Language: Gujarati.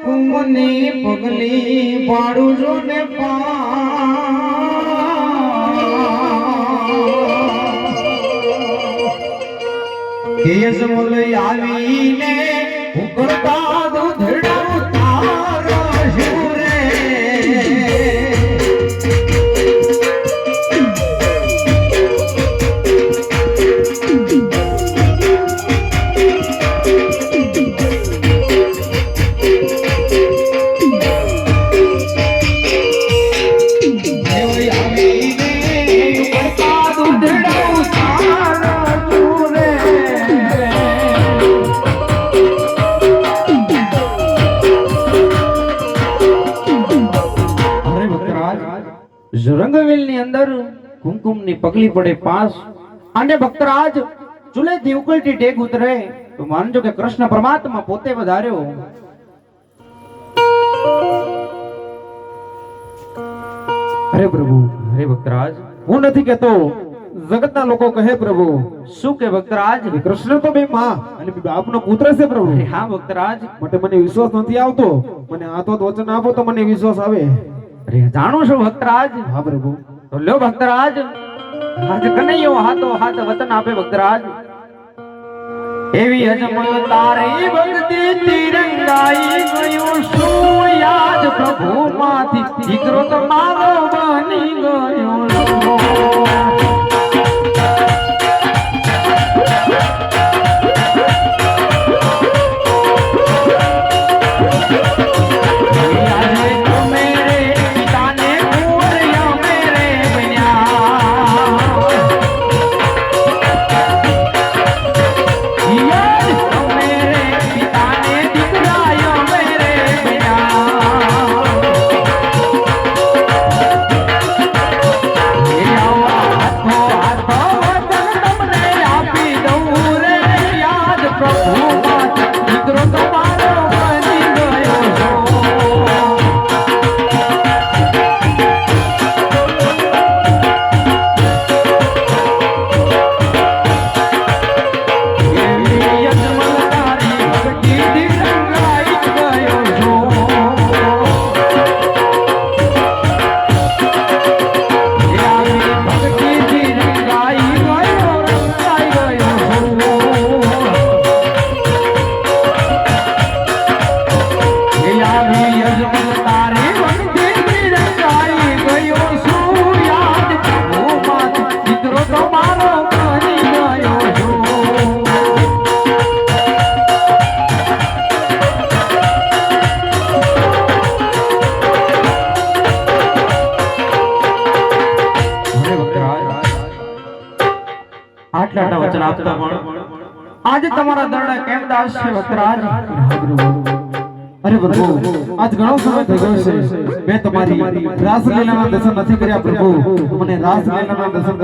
કુમની પગલી પાડું જો ને કેસ મોલઈ આવીને ઉકળતા દૂધડા ઉતારો શુરે રંગવેલ ની અંદર કુમકુમ ની પગલી પડે પાસ અને ભક્તરાજ ચૂલે થી ઉકળતી ટેક ઉતરે તો માનજો કે કૃષ્ણ પરમાત્મા પોતે વધાર્યો. અરે પ્રભુ, અરે ભક્તરાજ, હું નથી કહેતો, જગતના લોકો કહે પ્રભુ. શું કે ભક્તરાજ? કૃષ્ણ તો બે માં અને બાપનો પુત્ર છે પ્રભુ. હા ભક્તરાજ, માટે મને વિશ્વાસ નથી આવતો. મને આ તો વચન આપો તો મને વિશ્વાસ આવે. અરે જાણું છું ભક્તરાજ. હા પ્રભુ. તો લ્યો ભક્તરાજ, આજ કનૈયો હાથો હાથ વચન આપે ભક્તરાજ. એવી અજમલ તારી ભક્તિ તિરંગાઈ ગયું શું યાદ પ્રભુ માંથી દીકરો તમારો બની ગયો. આટલા વચન આપતા પણ આજે તમારા દરડા કેમ દાસ છે ભક્તરાજ? અરે પ્રભુ, આજ ઘણો સમય થઈ ગયો છે મેં તમારી રાસલીલાના દર્શન નથી કર્યા પ્રભુ. મને રાસલીલાના દર્શન